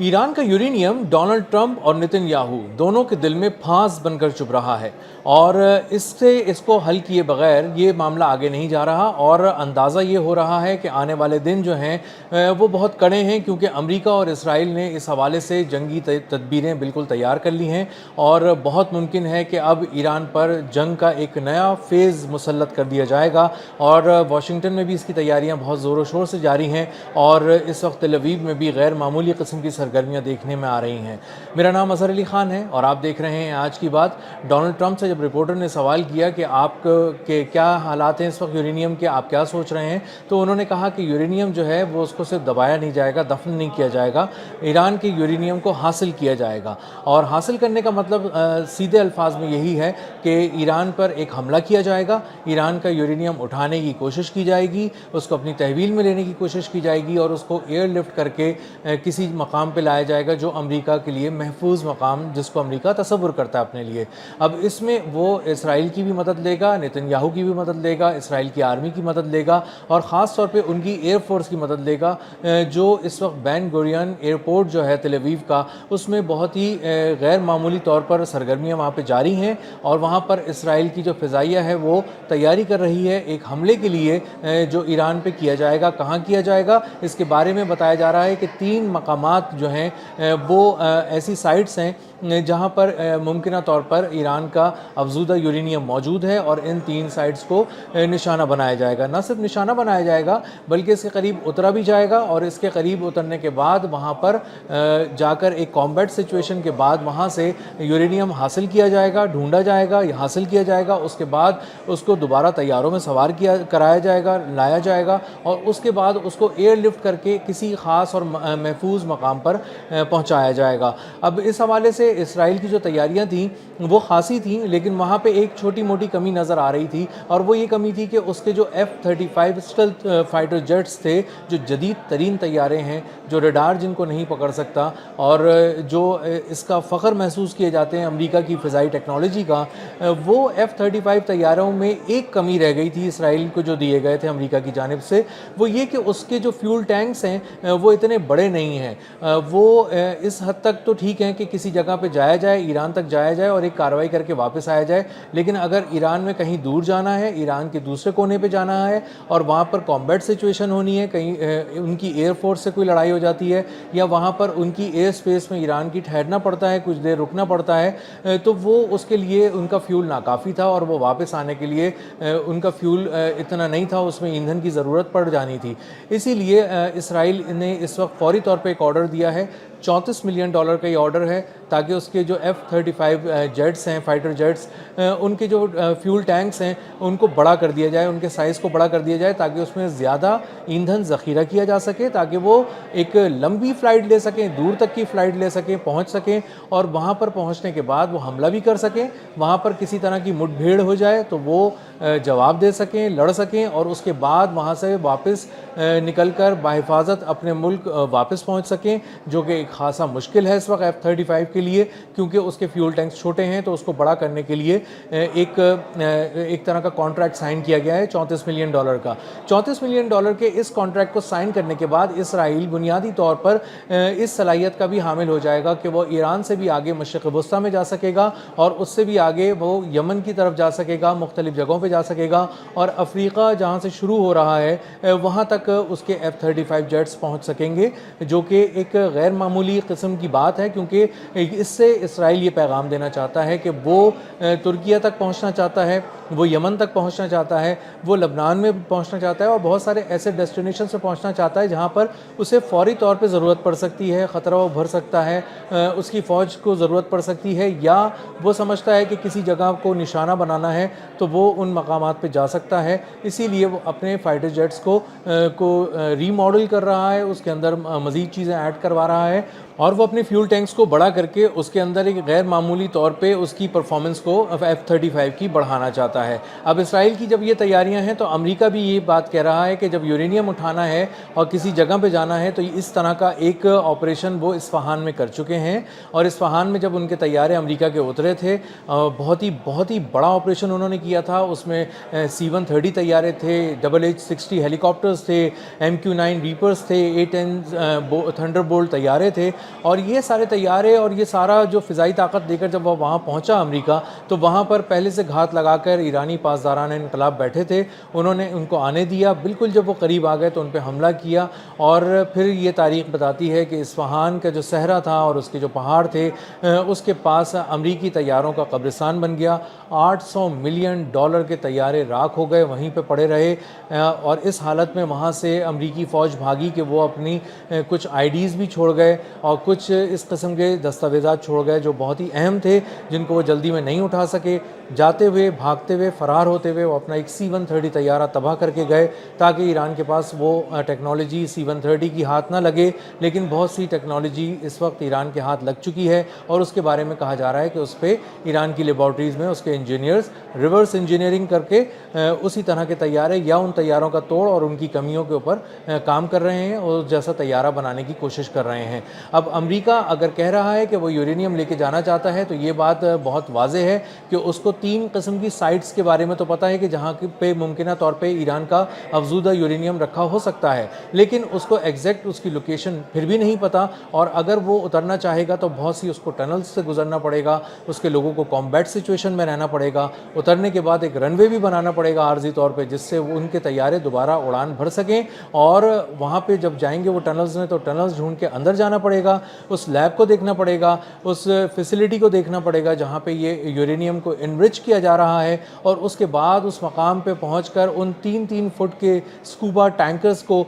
Iran का uranium Donald Trump और Netanyahu दोनों के दिल में फांस बनकर चुभ रहा है और इसको हल किए बगैर ये मामला आगे नहीं जा रहा। और अंदाज़ा ये हो रहा है कि आने वाले दिन जो हैं वो बहुत कड़े हैं, क्योंकि अमेरिका और इसराइल ने इस हवाले से जंगी तदबीरें बिल्कुल तैयार कर ली हैं और बहुत मुमकिन है कि अब ईरान पर जंग का एक नया फेज़ मुसल्लत कर दिया जाएगा। और वाशिंगटन में भी इसकी तैयारियां बहुत ज़ोरों शोर से जारी हैं और इस वक्त तेल अवीव में भी गैर मामूली किस्म की सरगर्मियां देखने में आ रही हैं। मेरा नाम अज़हर अली ख़ान है और आप देख रहे हैं आज की बात। डोनाल्ड ट्रंप से जब रिपोर्टर ने सवाल किया कि आप के क्या हालात हैं इस वक्त यूरेनियम के, आप क्या सोच रहे हैं, तो उन्होंने कहा कि यूरेनियम जो है वो उसको सिर्फ दबाया नहीं जाएगा, दफन नहीं किया जाएगा, ईरान के यूरेनियम को हासिल किया जाएगा। और हासिल करने का मतलब सीधे अल्फाज में यही है कि ईरान पर एक हमला किया जाएगा, ईरान का यूरेनियम उठाने की कोशिश की जाएगी, उसको अपनी तहवील में लेने की कोशिश की जाएगी और उसको एयरलिफ्ट करके किसी मकाम पे लाया जाएगा जो अमेरिका के लिए महफूज मकाम, जिसको अमेरिका तसव्वुर करता है अपने लिए। अब इसमें वो इसराइल की भी मदद लेगा, नेतन्याहू की भी मदद लेगा, इसराइल की आर्मी की मदद लेगा और ख़ास तौर पे उनकी एयरफोर्स की मदद लेगा, जो इस वक्त बेन गुरियन एयरपोर्ट जो है तेल अवीव का, उसमें बहुत ही गैर मामूली तौर पर सरगर्मियाँ वहाँ पर जारी हैं और वहाँ पर इसराइल की जो फ़िज़ाइया है वो तैयारी कर रही है एक हमले के लिए जो ईरान पे किया जाएगा। कहाँ किया जाएगा इसके बारे में बताया जा रहा है कि 3 मकामात जो हैं वो ऐसी साइट्स हैं जहाँ पर मुमकिन तौर पर ईरान का अफजूदा यूरेनियम मौजूद है और इन 3 साइट्स को निशाना बनाया जाएगा। न सिर्फ निशाना बनाया जाएगा बल्कि इसके करीब उतरा भी जाएगा और इसके करीब उतरने के बाद वहाँ पर जाकर एक कॉम्बैट सिचुएशन के बाद वहाँ से यूरेनियम हासिल किया जाएगा, ढूंढा जाएगा, हासिल किया जाएगा। उसके बाद उसको दोबारा तैयारों में सवार कराया जाएगा, लाया जाएगा और उसके बाद उसको एयरलिफ्ट करके किसी ख़ास और महफूज मकाम पर पहुँचाया जाएगा। अब इस हवाले से इसराइल की जो तैयारियां थीं वो खासी थीं, लेकिन वहाँ पे एक छोटी मोटी कमी नज़र आ रही थी और वो ये कमी थी कि उसके जो F-35 स्टेल्थ फाइटर जेट्स थे, जो जदीद तरीन तैयारे हैं, जो रडार जिनको नहीं पकड़ सकता और जो इसका फ़ख्र महसूस किए जाते हैं अमेरिका की फ़िज़ाई टेक्नोलॉजी का, वो F-35 तैयारों में एक कमी रह गई थी इसराइल को जो दिए गए थे अमेरिका की जानिब से, वो ये कि उसके जो फ्यूल टैंक्स हैं वो इतने बड़े नहीं हैं। वो इस हद तक तो ठीक है कि किसी जगह पे जाया जाए, ईरान तक जाया जाए और एक कार्रवाई करके वापस आया जाए, लेकिन अगर ईरान में कहीं दूर जाना है, ईरान के दूसरे कोने पे जाना है और वहाँ पर कॉम्बैट सिचुएशन होनी है, कहीं उनकी एयरफोर्स से कोई लड़ाई हो जाती है या वहाँ पर उनकी एयर स्पेस में ईरान की ठहरना पड़ता है, कुछ देर रुकना पड़ता है, तो वो उसके लिए उनका फ्यूल नाकाफ़ी था और वो वापस आने के लिए उनका फ्यूल इतना नहीं था, उसमें ईंधन की ज़रूरत पड़ जानी थी। इसीलिए इसराइल ने इस वक्त फौरी तौर पर एक ऑर्डर दिया है, $34 मिलियन का ये ऑर्डर है, ताकि उसके जो F-35 जेट्स हैं, फाइटर जेट्स, उनके जो फ्यूल टैंक्स हैं उनको बड़ा कर दिया जाए, उनके साइज़ को बड़ा कर दिया जाए ताकि उसमें ज़्यादा ईंधन ज़ख़ीरा किया जा सके, ताकि वो एक लंबी फ़्लाइट ले सकें, दूर तक की फ़्लाइट ले सकें, पहुंच सकें और वहाँ पर पहुंचने के बाद वो हमला भी कर सकें। वहाँ पर किसी तरह की मुठभेड़ हो जाए तो वो जवाब दे सकें, लड़ सकें और उसके बाद वहाँ से वापस निकल कर बाहिफाजत अपने मुल्क वापस पहुँच सकें, जो कि एक खासा मुश्किल है इस वक्त F-35 के लिए, क्योंकि उसके फ्यूल टैंक्स छोटे हैं। तो उसको बड़ा करने के लिए एक तरह का कॉन्ट्रैक्ट साइन किया गया है $34 मिलियन का। $34 मिलियन के इस कॉन्ट्रैक्ट को साइन करने के बाद इसराइल बुनियादी तौर पर इस सलाहियत का भी हामिल हो जाएगा कि वो ईरान से भी आगे मशरिक़ वस्ता में जा सकेगा और उससे भी आगे वो यमन की तरफ जा सकेगा, मुख्तलिफ जगहों पर जा सकेगा और अफ्रीका जहाँ से शुरू हो रहा है वहाँ तक उसके F-35 जेट्स पहुँच सकेंगे, जो कि एक गैर मामूली किस्म की बात है, क्योंकि इससे इसराइल ये पैगाम देना चाहता है कि वो तुर्किया तक पहुंचना चाहता है, वो यमन तक पहुंचना चाहता है, वो लबनान में पहुंचना चाहता है और बहुत सारे ऐसे डेस्टिनेशन से पहुंचना चाहता है जहां पर उसे फौरी तौर पे ज़रूरत पड़ सकती है, ख़तरा उभर सकता है, उसकी फ़ौज को ज़रूरत पड़ सकती है, या वो समझता है कि किसी जगह को निशाना बनाना है तो वो उन मकामात पे जा सकता है। इसीलिए वो अपने फाइटर जेट्स को रीमॉडल कर रहा है, उसके अंदर मज़ीद चीज़ें ऐड करवा रहा है और वो अपने फ्यूल टैंक्स को बड़ा करके उसके अंदर एक गैर मामूली तौर पे उसकी परफॉर्मेंस को F-35 की बढ़ाना चाहता है। अब इसराइल की जब ये तैयारियां हैं तो अमेरिका भी ये बात कह रहा है कि जब यूरेनियम उठाना है और किसी जगह पे जाना है तो इस तरह का एक ऑपरेशन वो इस्फहान में कर चुके हैं और इस्फहान में जब उनके तैयारे अमेरिका के उतरे थे, बहुत ही बड़ा ऑपरेशन उन्होंने किया था। उसमें C-130 तैयारे थे, H-60 हेलीकॉप्टर्स थे, MQ-9 रीपर्स थे, A-10 थंडरबोल्ट तैयारे थे اور یہ سارے طیارے اور یہ سارا جو فضائی طاقت لے کر جب وہ وہاں پہنچا امریکہ، تو وہاں پر پہلے سے گھات لگا کر ایرانی پاسداران انقلاب بیٹھے تھے، انہوں نے ان کو آنے دیا، بالکل جب وہ قریب آ گئے تو ان پہ حملہ کیا، اور پھر یہ تاریخ بتاتی ہے کہ اصفہان کا جو صحرا تھا اور اس کے جو پہاڑ تھے اس کے پاس امریکی طیاروں کا قبرستان بن گیا۔ $800 ملین کے طیارے راکھ ہو گئے، وہیں پہ پڑے رہے، اور اس حالت میں وہاں سے امریکی فوج بھاگی کہ وہ اپنی کچھ آئی ڈیز بھی چھوڑ گئے اور کچھ اس قسم کے دستاویزات چھوڑ گئے جو بہت ہی اہم تھے، جن کو وہ جلدی میں نہیں اٹھا سکے۔ جاتے ہوئے، بھاگتے ہوئے، فرار ہوتے ہوئے وہ اپنا ایک C-130 طیارہ تباہ کر کے گئے، تاکہ ایران کے پاس وہ ٹیکنالوجی C-130 کی ہاتھ نہ لگے، لیکن بہت سی ٹیکنالوجی اس وقت ایران کے ہاتھ لگ چکی ہے، اور اس کے بارے میں کہا جا رہا ہے کہ اس پہ ایران کی لیبارٹریز میں اس کے انجینئرز ریورس انجینئرنگ کر کے اسی طرح کے طیارے یا ان طیاروں کا توڑ اور ان کی کمیوں کے اوپر کام کر رہے ہیں اور جیسا طیارہ بنانے کی کوشش کر رہے ہیں۔ اب امریکہ اگر کہہ رہا ہے کہ وہ یورینیم لے کے جانا چاہتا ہے تو یہ بات بہت واضح ہے کہ اس کو 3 قسم کی سائٹس کے بارے میں تو پتہ ہے کہ جہاں پہ ممکنہ طور پہ ایران کا افزودہ یورینیم رکھا ہو سکتا ہے، لیکن اس کو ایگزیکٹ اس کی لوکیشن پھر بھی نہیں پتہ، اور اگر وہ اترنا چاہے گا تو بہت سی اس کو ٹنلز سے گزرنا پڑے گا، اس کے لوگوں کو کمبیٹ سچویشن میں رہنا پڑے گا، اترنے کے بعد ایک رن وے بھی بنانا پڑے گا عارضی طور پہ، جس سے ان کے طیارے دوبارہ اڑان بھر سکیں، اور وہاں پہ جب جائیں گے وہ ٹنلز میں تو ٹنلز ڈھونڈ کے اندر جانا پڑے گا، اس لیب کو دیکھنا پڑے گا، اس فیسلٹی کو دیکھنا پڑے گا جہاں پہ یہ یورینیم کو انرچ کیا جا رہا ہے، اور اس کے بعد اس مقام پہ پہنچ کر ان 3 فٹ کے اسکوبا ٹینکرز کو،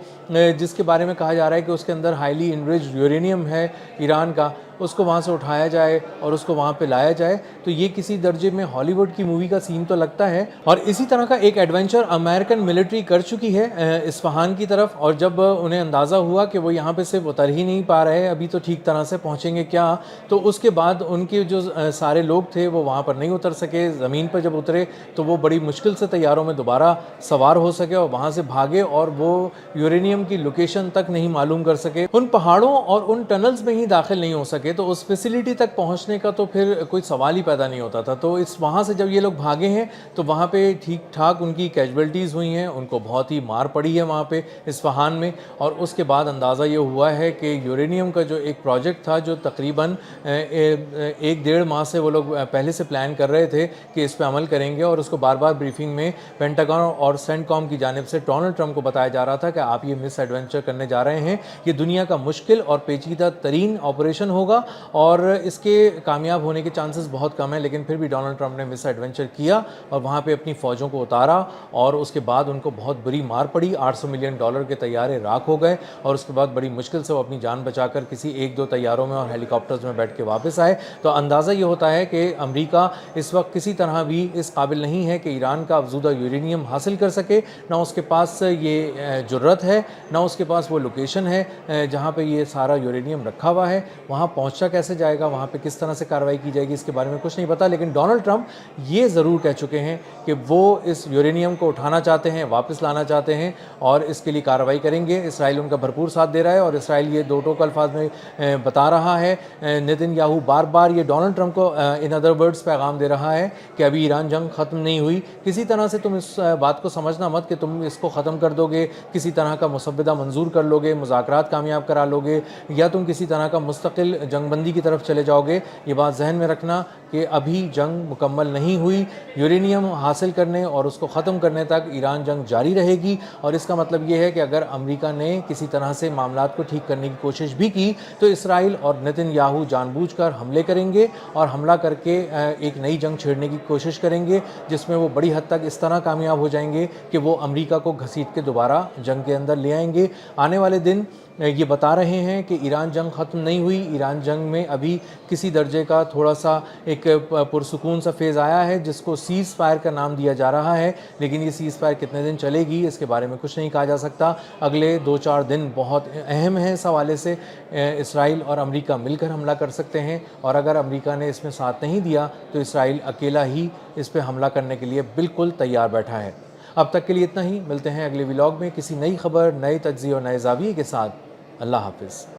جس کے بارے میں کہا جا رہا ہے کہ اس کے اندر ہائیلی انرچڈ یورینیم ہے ایران کا، اس کو وہاں سے اٹھایا جائے اور اس کو وہاں پہ لایا جائے، تو یہ کسی درجے میں ہالی ووڈ کی مووی کا سین تو لگتا ہے۔ اور اسی طرح کا ایک ایڈونچر امریکن ملٹری کر چکی ہے اصفہان کی طرف، اور جب انہیں اندازہ ہوا کہ وہ یہاں پہ صرف اتر ہی نہیں پا رہے، ابھی تو ٹھیک طرح سے پہنچیں گے کیا، تو اس کے بعد ان کے جو سارے لوگ تھے وہ وہاں پر نہیں اتر سکے، زمین پر جب اترے تو وہ بڑی مشکل سے طیاروں میں دوبارہ سوار ہو سکے اور وہاں سے بھاگے، اور وہ یورینیم کی لوکیشن تک نہیں معلوم کر سکے، ان پہاڑوں اور ان ٹنلز میں ہی داخل نہیں ہو سکے، تو اس فیسلٹی تک پہنچنے کا تو پھر کوئی سوال ہی پیدا نہیں ہوتا تھا۔ تو وہاں سے جب یہ لوگ بھاگے ہیں تو وہاں پہ ٹھیک ٹھاک ان کی کیجویلٹیز ہوئی ہیں، ان کو بہت ہی مار پڑی ہے وہاں پہ اصفہان میں، اور اس کے بعد اندازہ یہ ہوا ہے کہ یورینیم کا جو ایک پروجیکٹ تھا جو تقریباً 1-1.5 ماہ سے وہ لوگ پہلے سے پلان کر رہے تھے کہ اس پہ عمل کریں گے، اور اس کو بار بار بریفنگ میں پینٹاگن اور سینٹ کام کی جانب سے ڈونلڈ ٹرمپ کو بتایا جا رہا تھا کہ آپ یہ مس ایڈونچر کرنے جا رہے ہیں، یہ دنیا کا مشکل اور پیچیدہ ترین آپریشن ہوگا اور اس کے کامیاب ہونے کے چانسز بہت کم ہیں، لیکن پھر بھی ڈونلڈ ٹرمپ نے مس ایڈونچر کیا اور وہاں پہ اپنی فوجوں کو اتارا، اور اس کے بعد ان کو بہت بری مار پڑی، $800 ملین کے طیارے راکھ ہو گئے، اور اس کے بعد بڑی مشکل سے وہ اپنی جان بچا کر کسی 1-2 طیاروں میں اور ہیلی کاپٹرز میں بیٹھ کے واپس آئے۔ تو اندازہ یہ ہوتا ہے کہ امریکہ اس وقت کسی طرح بھی اس قابل نہیں ہے کہ ایران کا افزودہ یورینیم حاصل کر سکے، نہ اس کے پاس یہ جرت ہے، نہ اس کے پاس وہ لوکیشن ہے جہاں پہ یہ سارا یورینیم رکھا ہوا ہے، وہاں پہنچا کیسے جائے گا، وہاں پہ کس طرح سے کارروائی کی جائے گی، اس کے بارے میں کچھ نہیں پتا، لیکن ڈونلڈ ٹرمپ یہ ضرور کہہ چکے ہیں کہ وہ اس یورینیم کو اٹھانا چاہتے ہیں، واپس لانا چاہتے ہیں، اور اس کے لیے کارروائی کریں گے۔ اسرائیل ان کا بھرپور ساتھ دے رہا ہے، اور اسرائیل یہ دو ٹوک الفاظ میں بتا رہا ہے، نیتن یاہو بار بار یہ ڈونلڈ ٹرمپ کو ان ادر ورڈز پیغام دے رہا ہے کہ ابھی ایران جنگ ختم نہیں ہوئی، کسی طرح سے تم اس بات کو سمجھنا مت کہ تم اس کو ختم کر دو گے، کسی طرح کا مسودہ منظور کر لو گے، مذاکرات کامیاب کرا لو گے، یا تم کسی طرح کا مستقل جنگ بندی کی طرف چلے جاؤ گے۔ یہ بات ذہن میں رکھنا کہ ابھی جنگ مکمل نہیں ہوئی، یورینیم حاصل کرنے اور اس کو ختم کرنے تک ایران جنگ جاری رہے گی، اور اس کا مطلب یہ ہے کہ اگر امریکہ نے کسی طرح سے معاملات کو ٹھیک کرنے کی کوشش بھی کی تو اسرائیل اور نیتن یاہو جان بوجھ کر حملے کریں گے، اور حملہ کر کے ایک نئی جنگ چھیڑنے کی کوشش کریں گے، جس میں وہ بڑی حد تک اس طرح کامیاب ہو جائیں گے کہ وہ امریکہ کو گھسیٹ کے دوبارہ جنگ کے اندر لے آئیں گے۔ آنے والے دن یہ بتا رہے ہیں کہ ایران جنگ ختم نہیں ہوئی، ایران جنگ میں ابھی کسی درجے کا تھوڑا سا ایک پرسکون سا فیز آیا ہے جس کو سیز فائر کا نام دیا جا رہا ہے، لیکن یہ سیز فائر کتنے دن چلے گی اس کے بارے میں کچھ نہیں کہا جا سکتا۔ اگلے 2-4 دن بہت اہم ہیں اس حوالے سے، اسرائیل اور امریکہ مل کر حملہ کر سکتے ہیں، اور اگر امریکہ نے اس میں ساتھ نہیں دیا تو اسرائیل اکیلا ہی اس پہ حملہ کرنے کے لیے بالکل تیار بیٹھا ہے۔ اب تک کے لیے اتنا ہی، ملتے ہیں اگلے ولاگ میں کسی نئی خبر، نئے تجزیے اور نئے زاویے کے ساتھ۔ اللہ حافظ۔